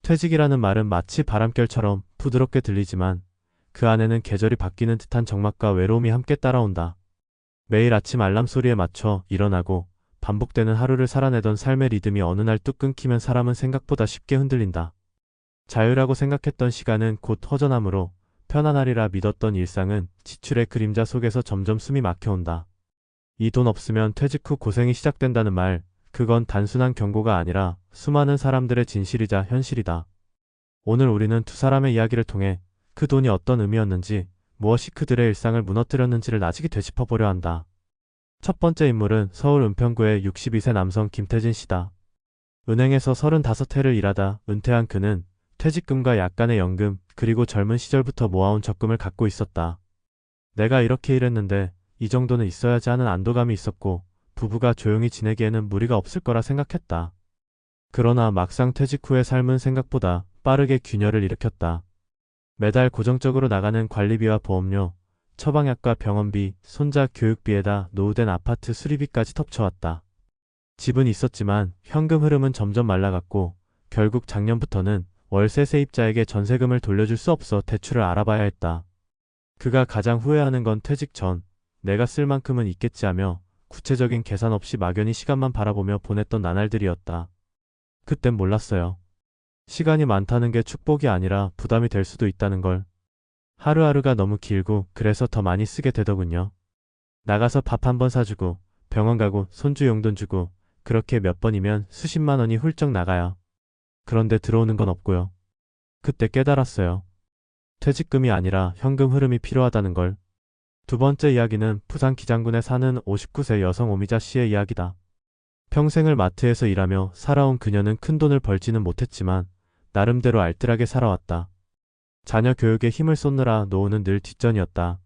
퇴직이라는 말은 마치 바람결처럼 부드럽게 들리지만 그 안에는 계절이 바뀌는 듯한 적막과 외로움이 함께 따라온다. 매일 아침 알람 소리에 맞춰 일어나고 반복되는 하루를 살아내던 삶의 리듬이 어느 날 뚝 끊기면 사람은 생각보다 쉽게 흔들린다. 자유라고 생각했던 시간은 곧 허전함으로, 편안하리라 믿었던 일상은 지출의 그림자 속에서 점점 숨이 막혀온다. 이 돈 없으면 퇴직 후 고생이 시작된다는 말, 그건 단순한 경고가 아니라 수많은 사람들의 진실이자 현실이다. 오늘 우리는 두 사람의 이야기를 통해 그 돈이 어떤 의미였는지, 무엇이 그들의 일상을 무너뜨렸는지를 나직이 되짚어보려 한다. 첫 번째 인물은 서울 은평구의 62세 남성 김태진 씨다. 은행에서 35회를 일하다 은퇴한 그는 퇴직금과 약간의 연금, 그리고 젊은 시절부터 모아온 적금을 갖고 있었다. 내가 이렇게 일했는데 이 정도는 있어야지 하는 안도감이 있었고, 부부가 조용히 지내기에는 무리가 없을 거라 생각했다. 그러나 막상 퇴직 후의 삶은 생각보다 빠르게 균열을 일으켰다. 매달 고정적으로 나가는 관리비와 보험료, 처방약과 병원비, 손자 교육비에다 노후된 아파트 수리비까지 덮쳐왔다. 집은 있었지만 현금 흐름은 점점 말라갔고, 결국 작년부터는 월세 세입자에게 전세금을 돌려줄 수 없어 대출을 알아봐야 했다. 그가 가장 후회하는 건 퇴직 전 내가 쓸 만큼은 있겠지 하며 구체적인 계산 없이 막연히 시간만 바라보며 보냈던 나날들이었다. 그땐 몰랐어요. 시간이 많다는 게 축복이 아니라 부담이 될 수도 있다는 걸. 하루하루가 너무 길고 그래서 더 많이 쓰게 되더군요. 나가서 밥 한 번 사주고, 병원 가고, 손주 용돈 주고, 그렇게 몇 번이면 수십만 원이 훌쩍 나가요. 그런데 들어오는 건 없고요. 그때 깨달았어요. 퇴직금이 아니라 현금 흐름이 필요하다는 걸. 두 번째 이야기는 부산 기장군에 사는 59세 여성 오미자 씨의 이야기다. 평생을 마트에서 일하며 살아온 그녀는 큰 돈을 벌지는 못했지만 나름대로 알뜰하게 살아왔다. 자녀 교육에 힘을 쏟느라 노후는 늘 뒷전이었다.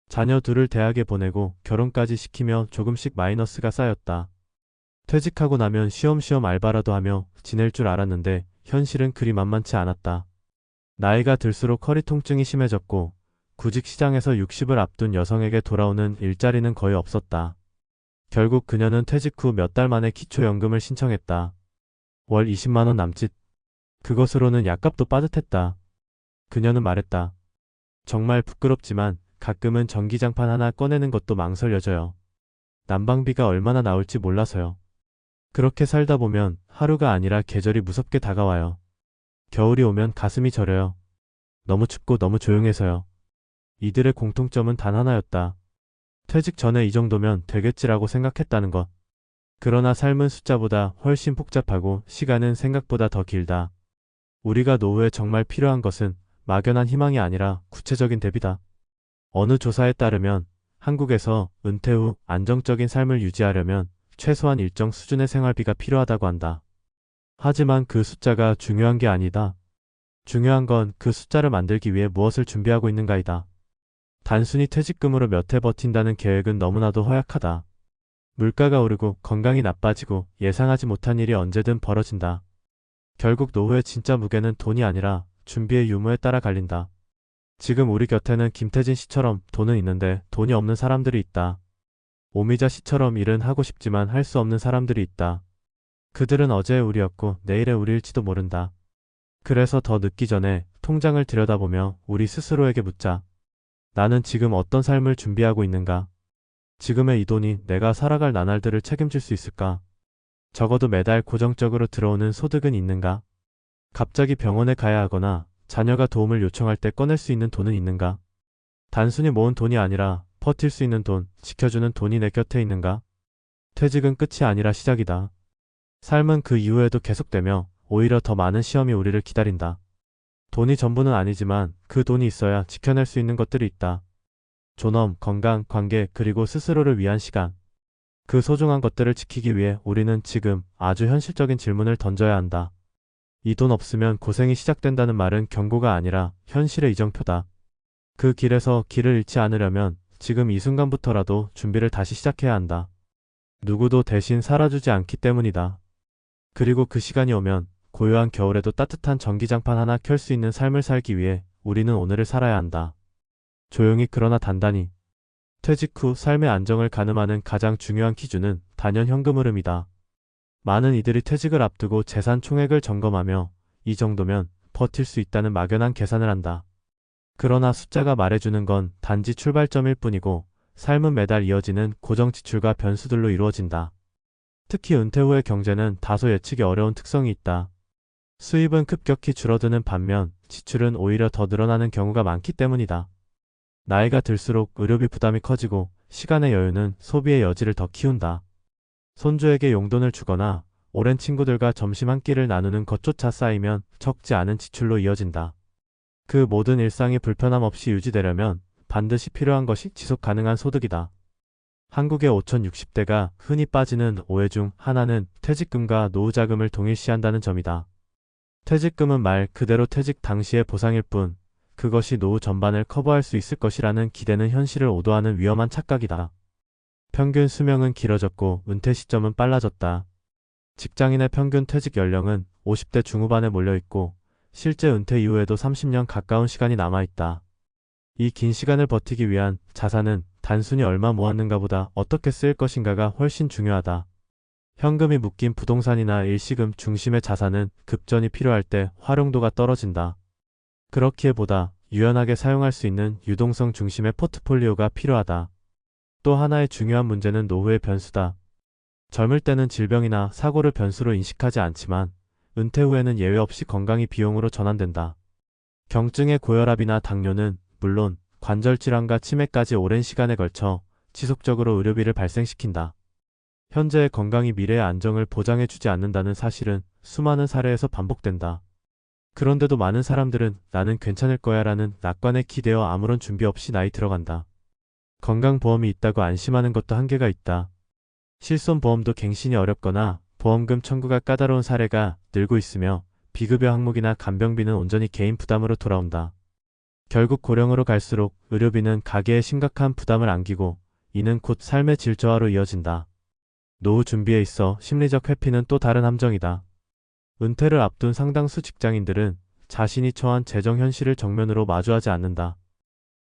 자녀 둘을 대학에 보내고 결혼까지 시키며 조금씩 마이너스가 쌓였다. 퇴직하고 나면 쉬엄쉬엄 알바라도 하며 지낼 줄 알았는데 현실은 그리 만만치 않았다. 나이가 들수록 허리 통증이 심해졌고, 구직 시장에서 60을 앞둔 여성에게 돌아오는 일자리는 거의 없었다. 결국 그녀는 퇴직 후 몇 달 만에 기초연금을 신청했다. 월 20만 원 남짓. 그것으로는 약값도 빠듯했다. 그녀는 말했다. 정말 부끄럽지만 가끔은 전기장판 하나 꺼내는 것도 망설여져요. 난방비가 얼마나 나올지 몰라서요. 그렇게 살다 보면 하루가 아니라 계절이 무섭게 다가와요. 겨울이 오면 가슴이 저려요. 너무 춥고 너무 조용해서요. 이들의 공통점은 단 하나였다. 퇴직 전에 이 정도면 되겠지라고 생각했다는 것. 그러나 삶은 숫자보다 훨씬 복잡하고 시간은 생각보다 더 길다. 우리가 노후에 정말 필요한 것은 막연한 희망이 아니라 구체적인 대비다. 어느 조사에 따르면 한국에서 은퇴 후 안정적인 삶을 유지하려면 최소한 일정 수준의 생활비가 필요하다고 한다. 하지만 그 숫자가 중요한 게 아니다. 중요한 건 그 숫자를 만들기 위해 무엇을 준비하고 있는가이다. 단순히 퇴직금으로 몇 해 버틴다는 계획은 너무나도 허약하다. 물가가 오르고 건강이 나빠지고 예상하지 못한 일이 언제든 벌어진다. 결국 노후의 진짜 무게는 돈이 아니라 준비의 유무에 따라 갈린다. 지금 우리 곁에는 김태진 씨처럼 돈은 있는데 돈이 없는 사람들이 있다. 오미자 씨처럼 일은 하고 싶지만 할 수 없는 사람들이 있다. 그들은 어제의 우리였고 내일의 우리일지도 모른다. 그래서 더 늦기 전에 통장을 들여다보며 우리 스스로에게 묻자. 나는 지금 어떤 삶을 준비하고 있는가? 지금의 이 돈이 내가 살아갈 나날들을 책임질 수 있을까? 적어도 매달 고정적으로 들어오는 소득은 있는가? 갑자기 병원에 가야 하거나 자녀가 도움을 요청할 때 꺼낼 수 있는 돈은 있는가? 단순히 모은 돈이 아니라 버틸 수 있는 돈, 지켜주는 돈이 내 곁에 있는가? 퇴직은 끝이 아니라 시작이다. 삶은 그 이후에도 계속되며 오히려 더 많은 시험이 우리를 기다린다. 돈이 전부는 아니지만 그 돈이 있어야 지켜낼 수 있는 것들이 있다. 존엄, 건강, 관계, 그리고 스스로를 위한 시간. 그 소중한 것들을 지키기 위해 우리는 지금 아주 현실적인 질문을 던져야 한다. 이 돈 없으면 고생이 시작된다는 말은 경고가 아니라 현실의 이정표다. 그 길에서 길을 잃지 않으려면 지금 이 순간부터라도 준비를 다시 시작해야 한다. 누구도 대신 살아주지 않기 때문이다. 그리고 그 시간이 오면 고요한 겨울에도 따뜻한 전기장판 하나 켤 수 있는 삶을 살기 위해 우리는 오늘을 살아야 한다. 조용히 그러나 단단히. 퇴직 후 삶의 안정을 가늠하는 가장 중요한 기준은 단연 현금 흐름이다. 많은 이들이 퇴직을 앞두고 재산 총액을 점검하며 이 정도면 버틸 수 있다는 막연한 계산을 한다. 그러나 숫자가 말해주는 건 단지 출발점일 뿐이고 삶은 매달 이어지는 고정 지출과 변수들로 이루어진다. 특히 은퇴 후의 경제는 다소 예측이 어려운 특성이 있다. 수입은 급격히 줄어드는 반면 지출은 오히려 더 늘어나는 경우가 많기 때문이다. 나이가 들수록 의료비 부담이 커지고 시간의 여유는 소비의 여지를 더 키운다. 손주에게 용돈을 주거나 오랜 친구들과 점심 한 끼를 나누는 것조차 쌓이면 적지 않은 지출로 이어진다. 그 모든 일상이 불편함 없이 유지되려면 반드시 필요한 것이 지속 가능한 소득이다. 한국의 5060대가 흔히 빠지는 오해 중 하나는 퇴직금과 노후자금을 동일시한다는 점이다. 퇴직금은 말 그대로 퇴직 당시의 보상일 뿐 그것이 노후 전반을 커버할 수 있을 것이라는 기대는 현실을 오도하는 위험한 착각이다. 평균 수명은 길어졌고 은퇴 시점은 빨라졌다. 직장인의 평균 퇴직 연령은 50대 중후반에 몰려있고 실제 은퇴 이후에도 30년 가까운 시간이 남아있다. 이 긴 시간을 버티기 위한 자산은 단순히 얼마 모았는가보다 어떻게 쓰일 것인가가 훨씬 중요하다. 현금이 묶인 부동산이나 일시금 중심의 자산은 급전이 필요할 때 활용도가 떨어진다. 그렇기에 보다 유연하게 사용할 수 있는 유동성 중심의 포트폴리오가 필요하다. 또 하나의 중요한 문제는 노후의 변수다. 젊을 때는 질병이나 사고를 변수로 인식하지 않지만 은퇴 후에는 예외 없이 건강이 비용으로 전환된다. 경증의 고혈압이나 당뇨는 물론 관절 질환과 치매까지 오랜 시간에 걸쳐 지속적으로 의료비를 발생시킨다. 현재의 건강이 미래의 안정을 보장해주지 않는다는 사실은 수많은 사례에서 반복된다. 그런데도 많은 사람들은 나는 괜찮을 거야 라는 낙관에 기대어 아무런 준비 없이 나이 들어간다. 건강보험이 있다고 안심하는 것도 한계가 있다. 실손보험도 갱신이 어렵거나 보험금 청구가 까다로운 사례가 늘고 있으며 비급여 항목이나 간병비는 온전히 개인 부담으로 돌아온다. 결국 고령으로 갈수록 의료비는 가계에 심각한 부담을 안기고 이는 곧 삶의 질 저하로 이어진다. 노후 준비에 있어 심리적 회피는 또 다른 함정이다. 은퇴를 앞둔 상당수 직장인들은 자신이 처한 재정 현실을 정면으로 마주하지 않는다.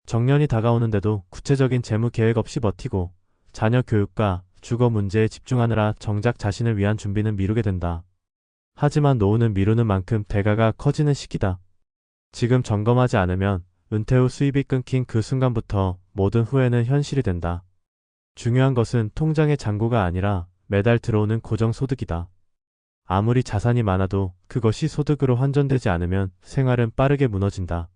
정년이 다가오는데도 구체적인 재무 계획 없이 버티고 자녀 교육과 주거 문제에 집중하느라 정작 자신을 위한 준비는 미루게 된다. 하지만 노후는 미루는 만큼 대가가 커지는 시기다. 지금 점검하지 않으면 은퇴 후 수입이 끊긴 그 순간부터 모든 후회는 현실이 된다. 중요한 것은 통장의 잔고가 아니라 매달 들어오는 고정소득이다. 아무리 자산이 많아도 그것이 소득으로 환전되지 않으면 생활은 빠르게 무너진다.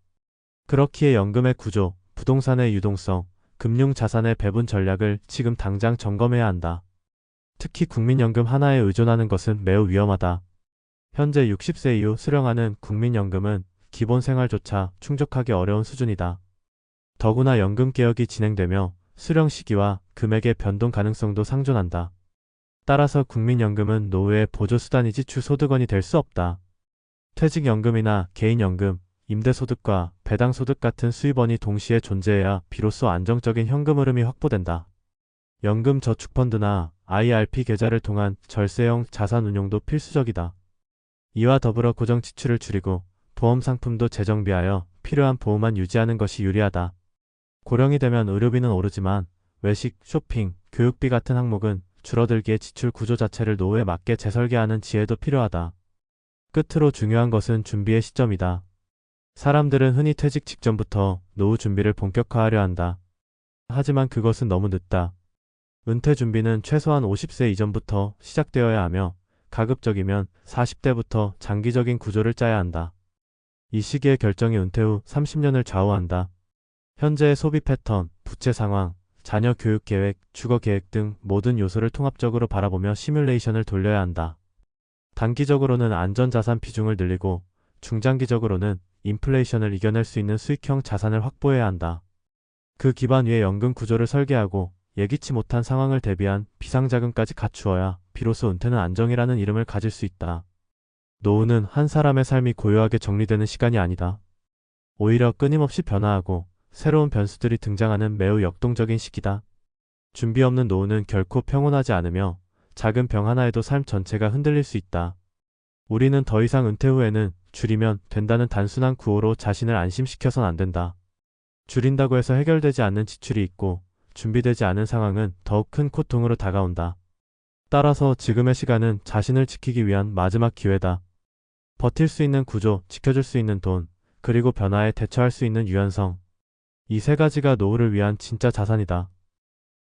그렇기에 연금의 구조, 부동산의 유동성, 금융자산의 배분 전략을 지금 당장 점검해야 한다. 특히 국민연금 하나에 의존하는 것은 매우 위험하다. 현재 60세 이후 수령하는 국민연금은 기본 생활조차 충족하기 어려운 수준이다. 더구나 연금개혁이 진행되며 수령 시기와 금액의 변동 가능성도 상존한다. 따라서 국민연금은 노후의 보조수단이지 주소득원이 될 수 없다. 퇴직연금이나 개인연금, 임대소득과 배당소득 같은 수입원이 동시에 존재해야 비로소 안정적인 현금 흐름이 확보된다. 연금저축펀드나 IRP 계좌를 통한 절세형 자산 운용도 필수적이다. 이와 더불어 고정 지출을 줄이고 보험 상품도 재정비하여 필요한 보호만 유지하는 것이 유리하다. 고령이 되면 의료비는 오르지만 외식, 쇼핑, 교육비 같은 항목은 줄어들기에 지출 구조 자체를 노후에 맞게 재설계하는 지혜도 필요하다. 끝으로 중요한 것은 준비의 시점이다. 사람들은 흔히 퇴직 직전부터 노후 준비를 본격화하려 한다. 하지만 그것은 너무 늦다. 은퇴 준비는 최소한 50세 이전부터 시작되어야 하며 가급적이면 40대부터 장기적인 구조를 짜야 한다. 이 시기의 결정이 은퇴 후 30년을 좌우한다. 현재의 소비 패턴, 부채 상황, 자녀 교육 계획, 주거 계획 등 모든 요소를 통합적으로 바라보며 시뮬레이션을 돌려야 한다. 단기적으로는 안전자산 비중을 늘리고 중장기적으로는 인플레이션을 이겨낼 수 있는 수익형 자산을 확보해야 한다. 그 기반 위에 연금 구조를 설계하고 예기치 못한 상황을 대비한 비상자금까지 갖추어야 비로소 은퇴는 안정이라는 이름을 가질 수 있다. 노후는 한 사람의 삶이 고요하게 정리되는 시간이 아니다. 오히려 끊임없이 변화하고 새로운 변수들이 등장하는 매우 역동적인 시기다. 준비 없는 노후는 결코 평온하지 않으며 작은 병 하나에도 삶 전체가 흔들릴 수 있다. 우리는 더 이상 은퇴 후에는 줄이면 된다는 단순한 구호로 자신을 안심시켜선 안 된다. 줄인다고 해서 해결되지 않는 지출이 있고 준비되지 않은 상황은 더욱 큰 고통으로 다가온다. 따라서 지금의 시간은 자신을 지키기 위한 마지막 기회다. 버틸 수 있는 구조, 지켜줄 수 있는 돈, 그리고 변화에 대처할 수 있는 유연성. 이 세 가지가 노후를 위한 진짜 자산이다.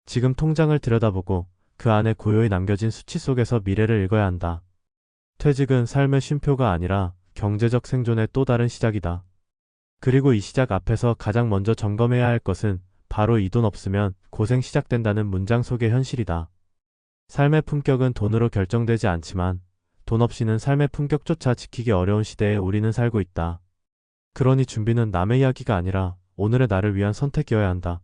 지금 통장을 들여다보고 그 안에 고요히 남겨진 수치 속에서 미래를 읽어야 한다. 퇴직은 삶의 쉼표가 아니라 경제적 생존의 또 다른 시작이다. 그리고 이 시작 앞에서 가장 먼저 점검해야 할 것은 바로 이 돈 없으면 고생 시작된다는 문장 속의 현실이다. 삶의 품격은 돈으로 결정되지 않지만 돈 없이는 삶의 품격조차 지키기 어려운 시대에 우리는 살고 있다. 그러니 준비는 남의 이야기가 아니라 오늘의 나를 위한 선택이어야 한다.